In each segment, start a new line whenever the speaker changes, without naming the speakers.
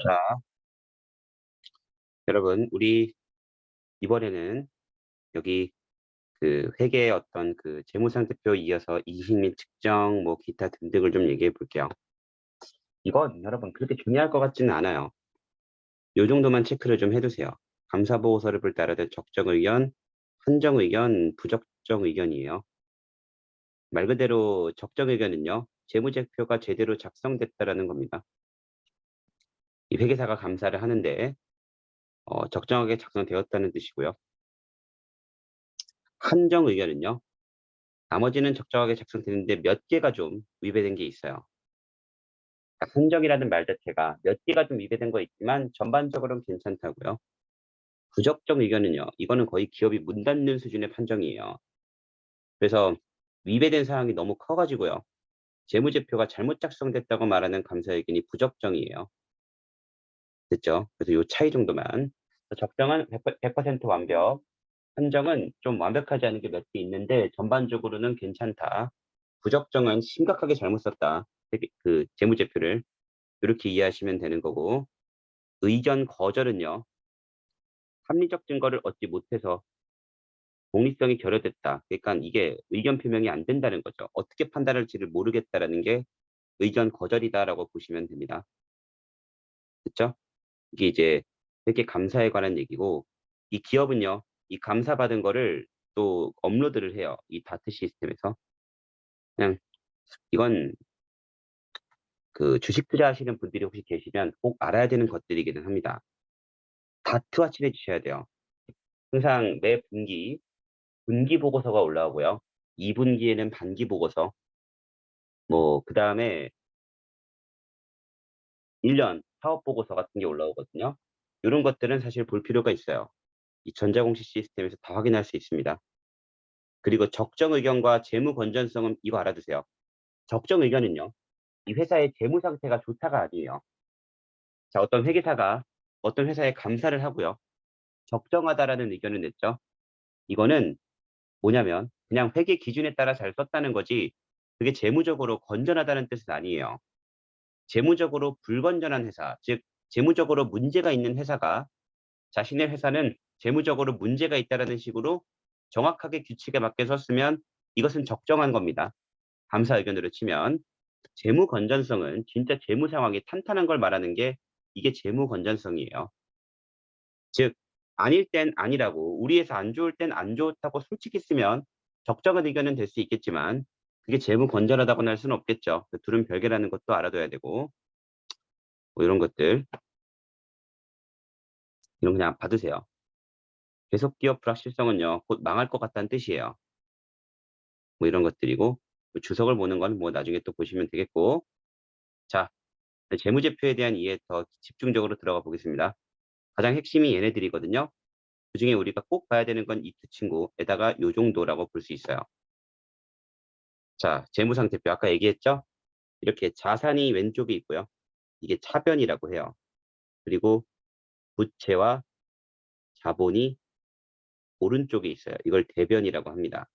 자, 여러분, 우리 이번에는 여기 그 회계의 어떤 그 재무상태표 이어서 이익 및 측정, 뭐 기타 등등을 좀 얘기해 볼게요. 이건 여러분 그렇게 중요할 것 같지는 않아요. 요 정도만 체크를 좀 해두세요. 감사보고서를 따라 된 적정 의견, 한정 의견, 부적정 의견이에요. 말 그대로 적정 의견은요, 재무제표가 제대로 작성됐다라는 겁니다. 이 회계사가 감사를 하는데 적정하게 작성되었다는 뜻이고요. 한정 의견은요, 나머지는 적정하게 작성되는데 몇 개가 좀 위배된 게 있어요. 한정이라는 말 자체가 몇 개가 좀 위배된 거 있지만 전반적으로는 괜찮다고요. 부적정 의견은요, 이거는 거의 기업이 문 닫는 수준의 판정이에요. 그래서 위배된 사항이 너무 커가지고요. 재무제표가 잘못 작성됐다고 말하는 감사 의견이 부적정이에요. 됐죠? 그래서 요 차이 정도만. 적정은 100% 완벽. 한정은 좀 완벽하지 않은 게 몇 개 있는데 전반적으로는 괜찮다. 부적정은 심각하게 잘못 썼다. 그 재무제표를 이렇게 이해하시면 되는 거고, 의견 거절은요, 합리적 증거를 얻지 못해서 독립성이 결여됐다. 그러니까 이게 의견 표명이 안 된다는 거죠. 어떻게 판단할지를 모르겠다라는 게 의견 거절이다라고 보시면 됩니다. 그렇죠? 이게 이제 되게 감사에 관한 얘기고, 이 기업은요, 이 감사받은 거를 또 업로드를 해요. 이 다트 시스템에서. 그냥 이건 그 주식 투자하시는 분들이 혹시 계시면 꼭 알아야 되는 것들이기는 합니다. 다트와 친해지셔야 돼요. 항상 매 분기 보고서가 올라오고요. 2분기에는 반기 보고서, 뭐 그다음에 1년 사업 보고서 같은 게 올라오거든요. 이런 것들은 사실 볼 필요가 있어요. 이 전자공시 시스템에서 다 확인할 수 있습니다. 그리고 적정 의견과 재무 건전성은 이거 알아두세요. 적정 의견은요, 이 회사의 재무 상태가 좋다가 아니에요. 자, 어떤 회계사가 어떤 회사에 감사를 하고요. 적정하다라는 의견을 냈죠. 이거는 뭐냐면 그냥 회계 기준에 따라 잘 썼다는 거지 그게 재무적으로 건전하다는 뜻은 아니에요. 재무적으로 불건전한 회사, 즉 재무적으로 문제가 있는 회사가 자신의 회사는 재무적으로 문제가 있다라는 식으로 정확하게 규칙에 맞게 썼으면 이것은 적정한 겁니다. 감사 의견으로 치면 재무 건전성은 진짜 재무 상황이 탄탄한 걸 말하는 게 이게 재무 건전성이에요. 즉 아닐 땐 아니라고 우리 회사 안 좋을 땐 안 좋다고 솔직히 쓰면 적정한 의견은 될 수 있겠지만 그게 재무 건전하다고는 할 수는 없겠죠. 그 둘은 별개라는 것도 알아둬야 되고 뭐 이런 것들 이런 그냥 받으세요. 계속 기업 불확실성은요 곧 망할 것 같다는 뜻이에요. 뭐 이런 것들이고 주석을 보는 건 뭐 나중에 또 보시면 되겠고 자 재무제표에 대한 이해 더 집중적으로 들어가 보겠습니다. 가장 핵심이 얘네들이거든요. 그중에 우리가 꼭 봐야 되는 건 이 두 친구에다가 요 정도라고 볼 수 있어요. 자, 재무상태표 아까 얘기했죠? 이렇게 자산이 왼쪽에 있고요. 이게 차변이라고 해요. 그리고 부채와 자본이 오른쪽에 있어요. 이걸 대변이라고 합니다.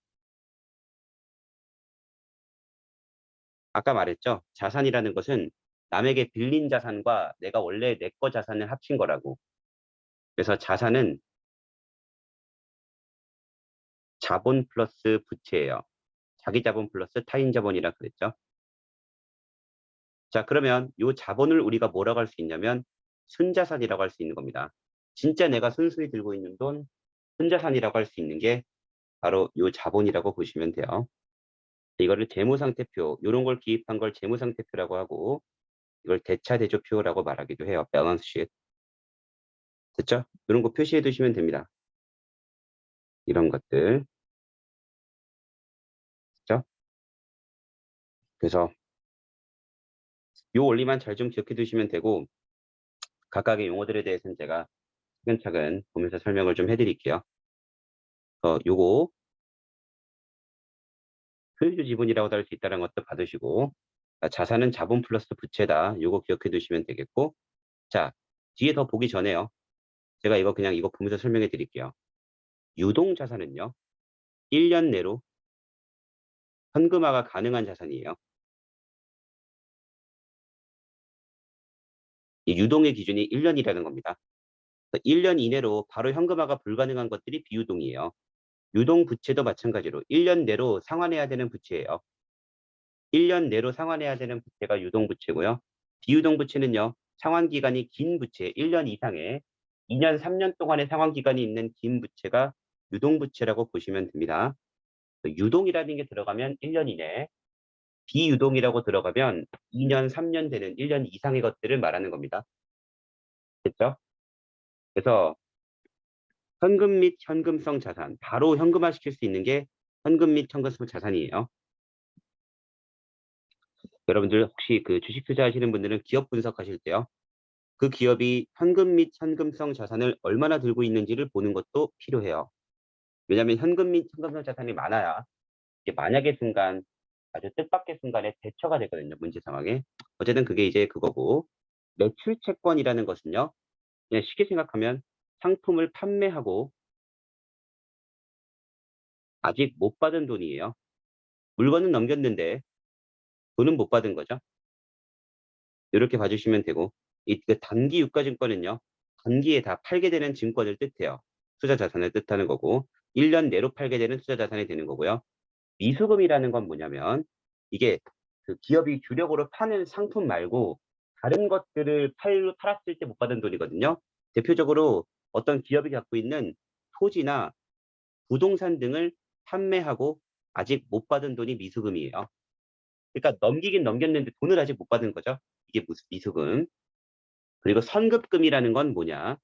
아까 말했죠? 자산이라는 것은 남에게 빌린 자산과 내가 원래 내 거 자산을 합친 거라고. 그래서 자산은 자본 플러스 부채예요. 자기 자본 플러스 타인 자본이라 그랬죠? 자, 그러면 이 자본을 우리가 뭐라고 할 수 있냐면 순자산이라고 할 수 있는 겁니다. 진짜 내가 순수히 들고 있는 돈, 순자산이라고 할 수 있는 게 바로 이 자본이라고 보시면 돼요. 이거를 재무상태표, 이런 걸 기입한 걸 재무상태표라고 하고 이걸 대차대조표라고 말하기도 해요. 밸런스 쉿. 됐죠? 이런 거 표시해 두시면 됩니다. 이런 것들. 됐죠? 그래서 이 원리만 잘 좀 기억해 두시면 되고 각각의 용어들에 대해서는 제가 차근차근 보면서 설명을 좀 해드릴게요. 요거 소유주 지분이라고도 할 수 있다는 것도 받으시고 자산은 자본 플러스 부채다. 요거 기억해 두시면 되겠고 자 뒤에 더 보기 전에요. 제가 이거 그냥 이거 보면서 설명해 드릴게요. 유동자산은요. 1년 내로 현금화가 가능한 자산이에요. 이 유동의 기준이 1년이라는 겁니다. 1년 이내로 바로 현금화가 불가능한 것들이 비유동이에요. 유동 부채도 마찬가지로 1년 내로 상환해야 되는 부채예요. 1년 내로 상환해야 되는 부채가 유동 부채고요. 비유동 부채는요. 상환 기간이 긴 부채, 1년 이상의 2년, 3년 동안의 상환 기간이 있는 긴 부채가 유동 부채라고 보시면 됩니다. 유동이라는 게 들어가면 1년 이내, 비유동이라고 들어가면 2년, 3년 되는 1년 이상의 것들을 말하는 겁니다. 됐죠? 그래서 현금 및 현금성 자산, 바로 현금화시킬 수 있는 게 현금 및 현금성 자산이에요. 여러분들 혹시 그 주식 투자하시는 분들은 기업 분석하실 때요. 그 기업이 현금 및 현금성 자산을 얼마나 들고 있는지를 보는 것도 필요해요. 왜냐하면 현금 및 현금성 자산이 많아야 이게 만약의 순간, 아주 뜻밖의 순간에 대처가 되거든요. 문제 상황에. 어쨌든 그게 이제 그거고, 매출 채권이라는 것은요. 그냥 쉽게 생각하면 상품을 판매하고 아직 못 받은 돈이에요. 물건은 넘겼는데 돈은 못 받은 거죠. 이렇게 봐주시면 되고, 그 단기 유가증권은요. 단기에 다 팔게 되는 증권을 뜻해요. 투자 자산을 뜻하는 거고, 1년 내로 팔게 되는 투자 자산이 되는 거고요. 미수금이라는 건 뭐냐면, 이게 그 기업이 주력으로 파는 상품 말고 다른 것들을 팔았을 때 못 받은 돈이거든요. 대표적으로 어떤 기업이 갖고 있는 토지나 부동산 등을 판매하고 아직 못 받은 돈이 미수금이에요. 그러니까 넘기긴 넘겼는데 돈을 아직 못 받은 거죠. 이게 미수금. 그리고 선급금이라는 건 뭐냐?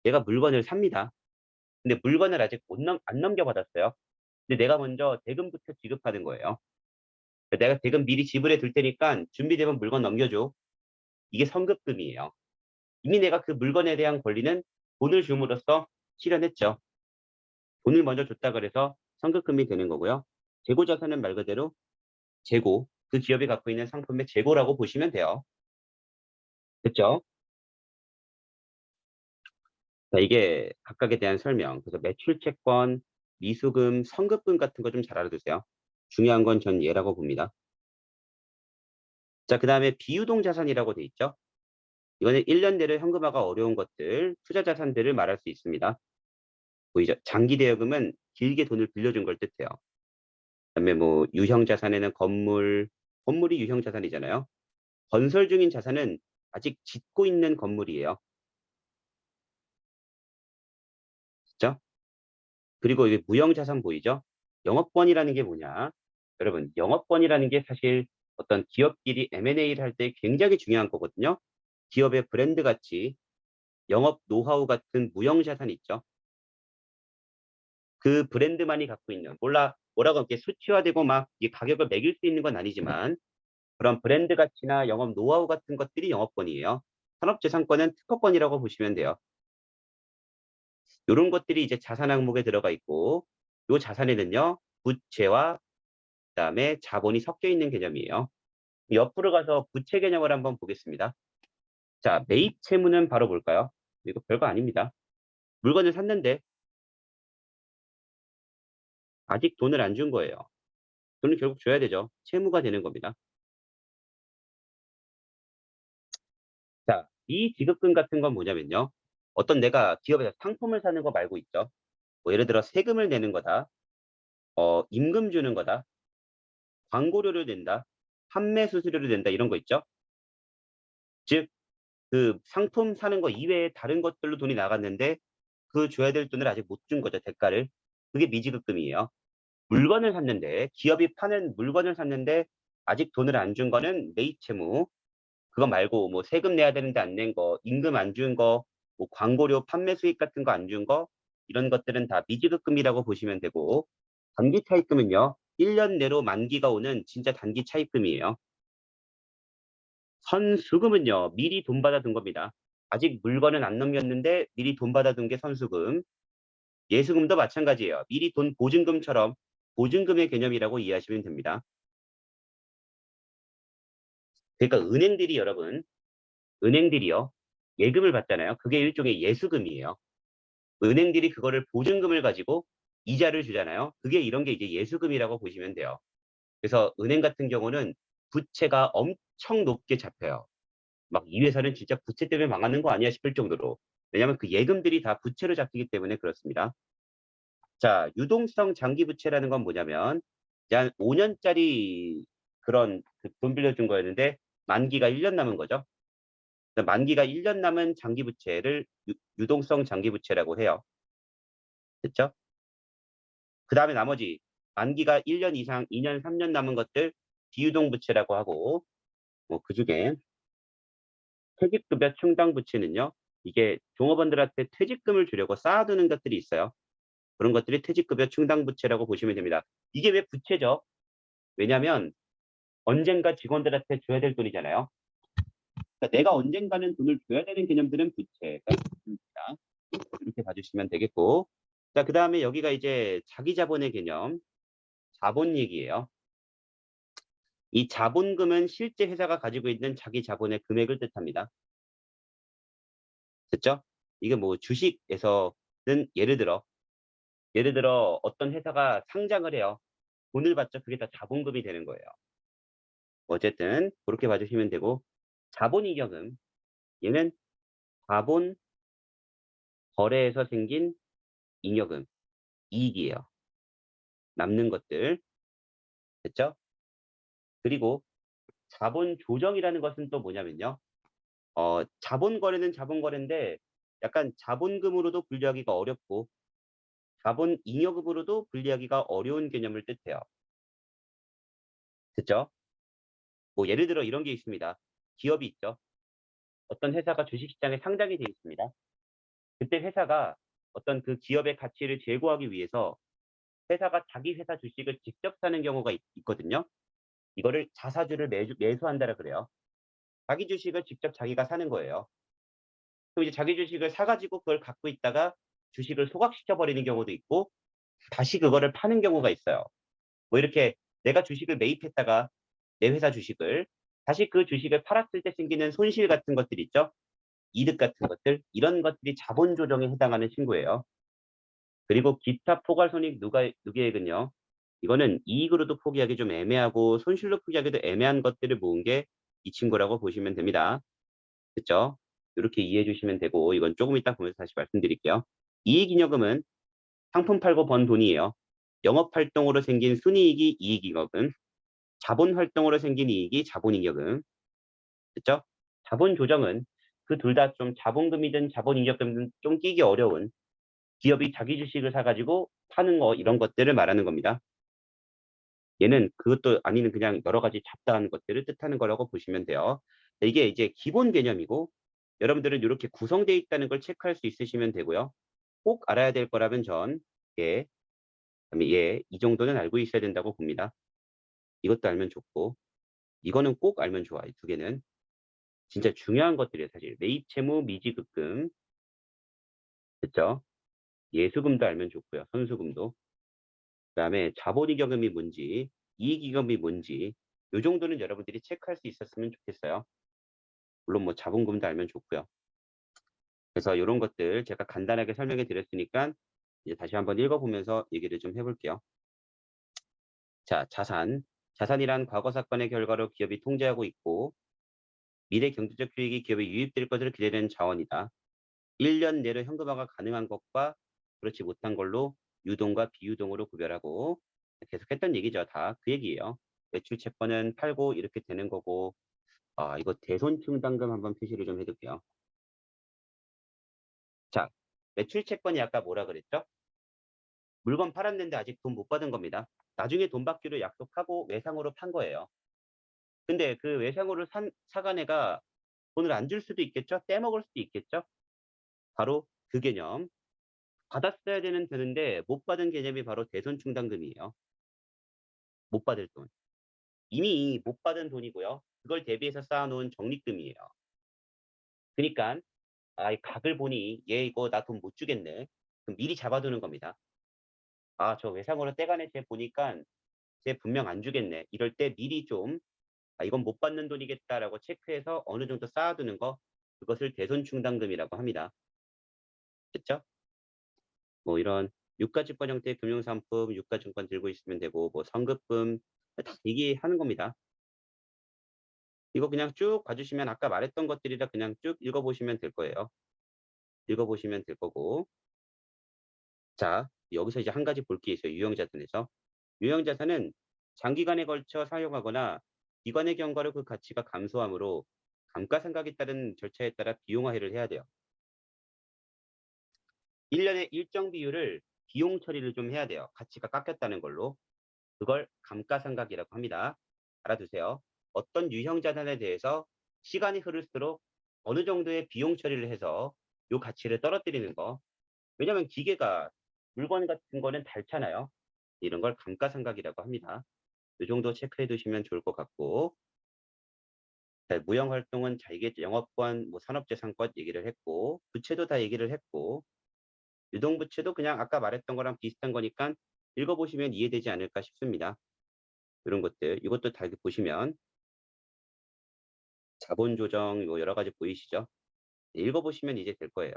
내가 물건을 삽니다. 근데 물건을 아직 안 넘겨받았어요. 근데 내가 먼저 대금부터 지급하는 거예요. 내가 대금 미리 지불해 둘 테니까 준비되면 물건 넘겨줘. 이게 선급금이에요. 이미 내가 그 물건에 대한 권리는 돈을 줌으로써 실현했죠. 돈을 먼저 줬다 그래서 선급금이 되는 거고요. 재고자산은 말 그대로 재고, 그 기업이 갖고 있는 상품의 재고라고 보시면 돼요. 됐죠? 자, 이게 각각에 대한 설명. 그래서 매출채권, 미수금, 선급금 같은 거 좀 잘 알아두세요. 중요한 건 전 얘라고 봅니다. 자, 그 다음에 비유동 자산이라고 돼 있죠. 이거는 1년 내로 현금화가 어려운 것들, 투자 자산들을 말할 수 있습니다. 보이죠? 장기 대여금은 길게 돈을 빌려준 걸 뜻해요. 그다음에 뭐 유형 자산에는 건물이 유형 자산이잖아요. 건설 중인 자산은 아직 짓고 있는 건물이에요. 그렇죠? 그리고 이게 무형 자산 보이죠? 영업권이라는 게 뭐냐? 여러분, 영업권이라는 게 사실 어떤 기업끼리 M&A를 할 때 굉장히 중요한 거거든요. 기업의 브랜드 가치, 영업 노하우 같은 무형 자산 있죠. 그 브랜드만이 갖고 있는, 뭐라고 이렇게 수치화되고 막 이 가격을 매길 수 있는 건 아니지만 그런 브랜드 가치나 영업 노하우 같은 것들이 영업권이에요. 산업재산권은 특허권이라고 보시면 돼요. 이런 것들이 이제 자산 항목에 들어가 있고, 이 자산에는요, 부채와 그다음에 자본이 섞여 있는 개념이에요. 옆으로 가서 부채 개념을 한번 보겠습니다. 자, 매입 채무는 바로 볼까요? 이거 별거 아닙니다. 물건을 샀는데 아직 돈을 안 준 거예요. 돈을 결국 줘야 되죠. 채무가 되는 겁니다. 자, 이 지급금 같은 건 뭐냐면요. 어떤 내가 기업에서 상품을 사는 거 말고 있죠. 뭐 예를 들어 세금을 내는 거다. 임금 주는 거다. 광고료를 낸다. 판매 수수료를 낸다. 이런 거 있죠. 즉, 그 상품 사는 거 이외에 다른 것들로 돈이 나갔는데 그 줘야 될 돈을 아직 못 준 거죠. 대가를. 그게 미지급금이에요. 물건을 샀는데 기업이 파는 물건을 샀는데 아직 돈을 안 준 거는 매입 채무. 그거 말고 뭐 세금 내야 되는데 안 낸 거, 임금 안 준 거, 뭐 광고료, 판매 수익 같은 거 안 준 거, 이런 것들은 다 미지급금이라고 보시면 되고, 단기 차입금은요. 1년 내로 만기가 오는 진짜 단기 차입금이에요. 선수금은요. 미리 돈 받아둔 겁니다. 아직 물건은 안 넘겼는데 미리 돈 받아둔 게 선수금. 예수금도 마찬가지예요. 미리 돈 보증금처럼 보증금의 개념이라고 이해하시면 됩니다. 그러니까 은행들이 여러분, 은행들이요. 예금을 받잖아요. 그게 일종의 예수금이에요. 은행들이 그거를 보증금을 가지고 이자를 주잖아요. 그게 이런 게 이제 예수금이라고 보시면 돼요. 그래서 은행 같은 경우는 부채가 엄청 높게 잡혀요. 막 '이 회사는 진짜 부채 때문에 망하는 거 아니야?' 싶을 정도로. 왜냐하면 그 예금들이 다 부채로 잡히기 때문에 그렇습니다. 자, 유동성 장기 부채라는 건 뭐냐면 이제 한 5 년짜리 그런 그 돈 빌려준 거였는데 만기가 1년 남은 거죠. 그래서 만기가 1년 남은 장기 부채를 유동성 장기 부채라고 해요. 됐죠? 그다음에 나머지 만기가 1년 이상 2년 3년 남은 것들 비유동 부채라고 하고 뭐 그중에 퇴직급여 충당 부채는요. 이게 종업원들한테 퇴직금을 주려고 쌓아두는 것들이 있어요. 그런 것들이 퇴직급여 충당 부채라고 보시면 됩니다. 이게 왜 부채죠? 왜냐하면 언젠가 직원들한테 줘야 될 돈이잖아요. 그러니까 내가 언젠가는 돈을 줘야 되는 개념들은 부채가 있습니다. 이렇게 봐주시면 되겠고. 자, 그다음에 여기가 이제 자기 자본의 개념, 자본 얘기예요. 이 자본금은 실제 회사가 가지고 있는 자기 자본의 금액을 뜻합니다. 됐죠? 이게 뭐 주식에서는 예를 들어 어떤 회사가 상장을 해요. 돈을 받죠. 그게 다 자본금이 되는 거예요. 어쨌든 그렇게 봐주시면 되고 자본이익여금 얘는 자본 거래에서 생긴 잉여금, 이익이에요. 남는 것들. 됐죠? 그리고 자본 조정이라는 것은 또 뭐냐면요. 자본 거래는 자본 거래인데 약간 자본금으로도 분류하기가 어렵고 자본 잉여금으로도 분리하기가 어려운 개념을 뜻해요. 됐죠? 뭐 예를 들어 이런 게 있습니다. 기업이 있죠. 어떤 회사가 주식시장에 상장이 되어 있습니다. 그때 회사가 어떤 그 기업의 가치를 제고하기 위해서 회사가 자기 회사 주식을 직접 사는 경우가 있거든요. 이거를 자사주를 매수한다라 그래요. 자기 주식을 직접 자기가 사는 거예요. 그럼 이제 자기 주식을 사가지고 그걸 갖고 있다가 주식을 소각시켜 버리는 경우도 있고 다시 그거를 파는 경우가 있어요. 뭐 이렇게 내가 주식을 매입했다가 내 회사 주식을 다시 그 주식을 팔았을 때 생기는 손실 같은 것들 있죠. 이득 같은 것들 이런 것들이 자본 조정에 해당하는 신고예요. 그리고 기타 포괄손익 누계액은요. 이거는 이익으로도 포기하기 좀 애매하고 손실로 포기하기도 애매한 것들을 모은 게 이 친구라고 보시면 됩니다. 그쵸? 요렇게 이해해 주시면 되고 이건 조금 이따 보면서 다시 말씀드릴게요. 이익잉여금은 상품 팔고 번 돈이에요. 영업 활동으로 생긴 순이익이 이익잉여금, 자본 활동으로 생긴 이익이 자본잉여금. 됐죠? 자본 조정은 그 둘 다 좀 자본금이든 자본잉여금이든 좀 끼기 어려운 기업이 자기 주식을 사 가지고 파는 거 이런 것들을 말하는 겁니다. 얘는 그것도 아니는 그냥 여러 가지 잡다한 것들을 뜻하는 거라고 보시면 돼요. 이게 이제 기본 개념이고 여러분들은 요렇게 구성되어 있다는 걸 체크할 수 있으시면 되고요. 꼭 알아야 될 거라면 전 예, 그다음에 예, 이 정도는 알고 있어야 된다고 봅니다. 이것도 알면 좋고 이거는 꼭 알면 좋아. 이 두 개는 진짜 중요한 것들이에요, 사실. 매입 채무 미지급금 됐죠? 예수금도 알면 좋고요. 선수금도. 그다음에 자본이익여금이 뭔지, 이익이익금이 뭔지 요 정도는 여러분들이 체크할 수 있었으면 좋겠어요. 물론 뭐 자본금도 알면 좋고요. 그래서 요런 것들 제가 간단하게 설명해 드렸으니까 이제 다시 한번 읽어보면서 얘기를 좀 해볼게요. 자, 자산. 자산이란 과거 사건의 결과로 기업이 통제하고 있고 미래 경제적 수익이 기업에 유입될 것으로 기대되는 자원이다. 1년 내로 현금화가 가능한 것과 그렇지 못한 걸로 유동과 비유동으로 구별하고 계속 했던 얘기죠. 다 그 얘기예요. 매출 채권은 팔고 이렇게 되는 거고 이거 대손충당금 한번 표시를 좀 해둘게요. 자, 매출 채권이 아까 뭐라 그랬죠? 물건 팔았는데 아직 돈 못 받은 겁니다. 나중에 돈 받기로 약속하고 외상으로 판 거예요. 근데 그 외상으로 사간 애가 돈을 안 줄 수도 있겠죠? 떼먹을 수도 있겠죠? 바로 그 개념. 받았어야 되는데 못 받은 개념이 바로 대손충당금이에요. 못 받을 돈. 이미 못 받은 돈이고요. 그걸 대비해서 쌓아놓은 적립금이에요. 그러니까 이 각을 보니 얘 이거 나 돈 못 주겠네. 그럼 미리 잡아두는 겁니다. 저 외상으로 떼가네 쟤 보니까 쟤 분명 안 주겠네. 이럴 때 미리 좀 이건 못 받는 돈이겠다라고 체크해서 어느 정도 쌓아두는 거 그것을 대손충당금이라고 합니다. 됐죠? 뭐 이런 유가증권 형태의 금융상품, 유가증권 들고 있으면 되고 뭐 성급금 다 얘기하는 겁니다. 이거 그냥 쭉 봐 주시면 아까 말했던 것들이라 그냥 쭉 읽어 보시면 될 거예요. 읽어 보시면 될 거고. 자, 여기서 이제 한 가지 볼 게 있어요, 유형자산에서. 유형자산은 장기간에 걸쳐 사용하거나 기관의 경과로 그 가치가 감소하므로 감가상각에 따른 절차에 따라 비용화해를 해야 돼요. 1 년에 일정 비율을 비용 처리를 좀 해야 돼요, 가치가 깎였다는 걸로. 그걸 감가상각이라고 합니다. 알아두세요. 어떤 유형자산에 대해서 시간이 흐를수록 어느 정도의 비용 처리를 해서 요 가치를 떨어뜨리는 거. 왜냐면 기계가 물건 같은 거는 닳잖아요. 이런 걸 감가상각이라고 합니다. 요 정도 체크해 두시면 좋을 것 같고. 자, 무형활동은 자 이게 영업권, 뭐 산업재산권 얘기를 했고, 부채도 다 얘기를 했고, 유동부채도 그냥 아까 말했던 거랑 비슷한 거니까 읽어 보시면 이해되지 않을까 싶습니다. 요런 것들. 이것도 다 이렇게 보시면 자본 조정 뭐 여러 가지 보이시죠? 읽어 보시면 이제 될 거예요.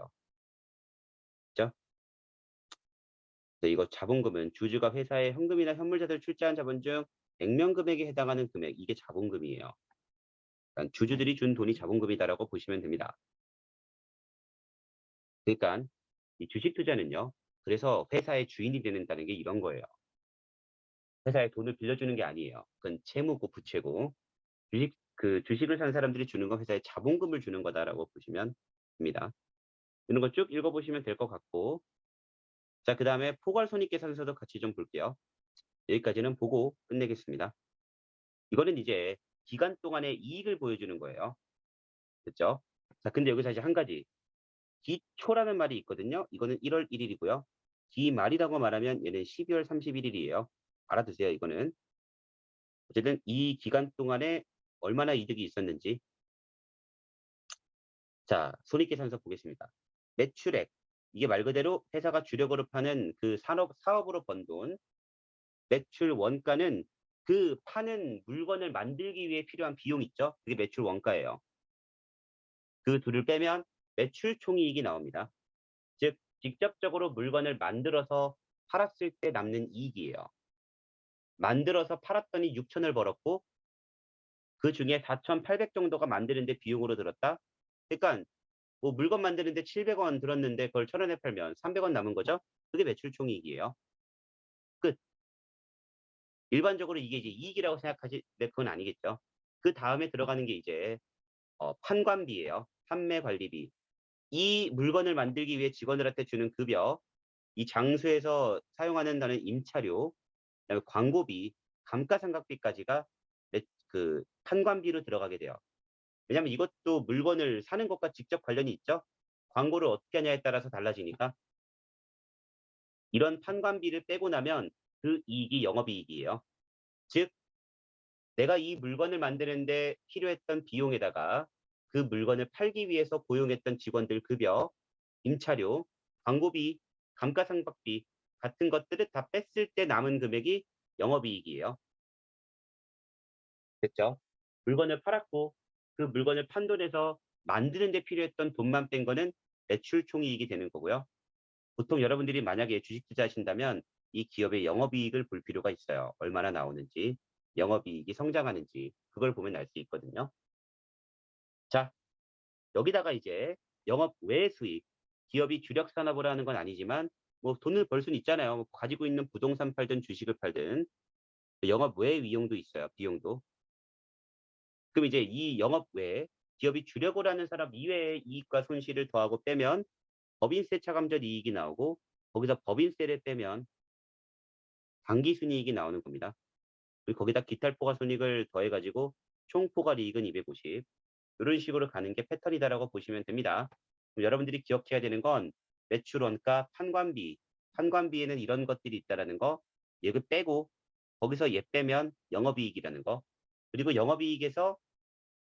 그죠? 네, 이거 자본금은 주주가 회사에 현금이나 현물자산을 출자한 자본 중 액면 금액에 해당하는 금액, 이게 자본금이에요. 그러니까 주주들이 준 돈이 자본금이다라고 보시면 됩니다. 그러니까 이 주식 투자는요. 그래서 회사의 주인이 되는다는 게 이런 거예요. 회사에 돈을 빌려주는 게 아니에요. 그건 채무고 부채고 주식을 산 사람들이 주는 건 회사에 자본금을 주는 거다라고 보시면 됩니다. 이런 거 쭉 읽어보시면 될 것 같고, 자, 그 다음에 포괄손익계산서도 같이 좀 볼게요. 여기까지는 보고 끝내겠습니다. 이거는 이제 기간 동안의 이익을 보여주는 거예요. 됐죠? 자, 근데 여기서 이제 한 가지. 기초라는 말이 있거든요. 이거는 1월 1일이고요. 기말이라고 말하면 얘는 12월 31일이에요. 알아두세요, 이거는. 어쨌든 이 기간 동안에 얼마나 이득이 있었는지. 자, 손익계산서 보겠습니다. 매출액. 이게 말 그대로 회사가 주력으로 파는 그 사업으로 번 돈. 매출 원가는 그 파는 물건을 만들기 위해 필요한 비용 있죠? 그게 매출 원가예요. 그 둘을 빼면 매출 총이익이 나옵니다. 즉, 직접적으로 물건을 만들어서 팔았을 때 남는 이익이에요. 만들어서 팔았더니 6천을 벌었고, 그 중에 4,800 정도가 만드는데 비용으로 들었다? 그러니까 뭐 물건 만드는데 700원 들었는데 그걸 1,000원에 팔면 300원 남은 거죠? 그게 매출 총이익이에요. 끝. 일반적으로 이게 이제 이익이라고 생각하지, 네, 그건 아니겠죠. 그 다음에 들어가는 게 이제 판관비예요. 판매 관리비. 이 물건을 만들기 위해 직원들한테 주는 급여, 이 장소에서 사용하는 다는 임차료, 그다음에 광고비, 감가상각비까지가 그 판관비로 들어가게 돼요. 왜냐하면 이것도 물건을 사는 것과 직접 관련이 있죠. 광고를 어떻게 하냐에 따라서 달라지니까. 이런 판관비를 빼고 나면 그 이익이 영업이익이에요. 즉, 내가 이 물건을 만드는데 필요했던 비용에다가 그 물건을 팔기 위해서 고용했던 직원들 급여, 임차료, 광고비, 감가상각비 같은 것들을 다 뺐을 때 남은 금액이 영업이익이에요. 됐죠? 물건을 팔았고 그 물건을 판 돈에서 만드는 데 필요했던 돈만 뺀 거는 매출 총이익이 되는 거고요. 보통 여러분들이 만약에 주식 투자하신다면 이 기업의 영업이익을 볼 필요가 있어요. 얼마나 나오는지, 영업이익이 성장하는지 그걸 보면 알 수 있거든요. 자, 여기다가 이제 영업 외 수익, 기업이 주력 산업을 하는 건 아니지만 뭐 돈을 벌 수는 있잖아요. 뭐 가지고 있는 부동산 팔든 주식을 팔든 영업 외 위용도 있어요. 비용도. 그럼 이제 이 영업 외에 기업이 주력을 하는 산업 이외의 이익과 손실을 더하고 빼면 법인세 차감전 이익이 나오고, 거기서 법인세를 빼면 당기순이익이 나오는 겁니다. 그리고 거기다 기탈포괄손익을 더해가지고 총포괄이익은 250. 이런 식으로 가는 게 패턴이다라고 보시면 됩니다. 여러분들이 기억해야 되는 건 매출 원가, 판관비, 판관비에는 이런 것들이 있다라는 거, 얘를 빼고 거기서 얘 빼면 영업이익이라는 거, 그리고 영업이익에서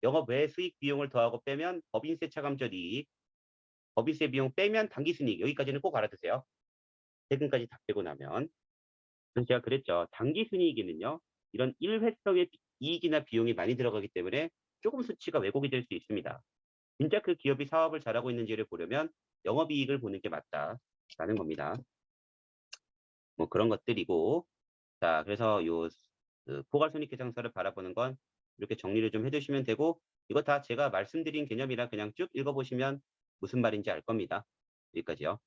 영업 외 수익 비용을 더하고 빼면 법인세 차감전 이익, 법인세 비용 빼면 당기순이익, 여기까지는 꼭 알아두세요. 세금까지 다 빼고 나면. 그래서 제가 그랬죠. 당기순이익에는요, 이런 일회성의 이익이나 비용이 많이 들어가기 때문에 조금 수치가 왜곡이 될 수 있습니다. 진짜 그 기업이 사업을 잘하고 있는지를 보려면 영업이익을 보는 게 맞다라는 겁니다. 뭐 그런 것들이고, 자, 그래서 요 포괄손익계산서를 바라보는 건 이렇게 정리를 좀 해 두시면 되고 이거 다 제가 말씀드린 개념이라 그냥 쭉 읽어 보시면 무슨 말인지 알 겁니다. 여기까지요.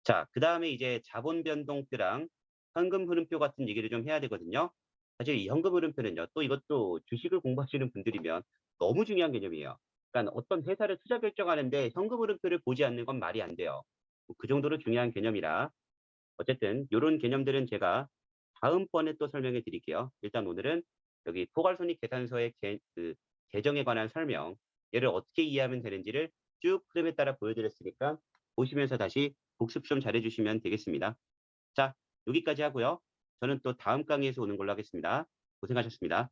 자, 그다음에 이제 자본 변동표랑 현금 흐름표 같은 얘기를 좀 해야 되거든요. 사실 이 현금 흐름표는요. 또 이것도 주식을 공부하시는 분들이면 너무 중요한 개념이에요. 그러니까 어떤 회사를 투자 결정하는데 현금 흐름표를 보지 않는 건 말이 안 돼요. 그 정도로 중요한 개념이라 어쨌든 요런 개념들은 제가 다음번에 또 설명해 드릴게요. 일단 오늘은 여기 포괄손익 계산서의 계정에 관한 설명, 얘를 어떻게 이해하면 되는지를 쭉 흐름에 따라 보여드렸으니까 보시면서 다시 복습 좀 잘해 주시면 되겠습니다. 자, 여기까지 하고요. 저는 또 다음 강의에서 오는 걸로 하겠습니다. 고생하셨습니다.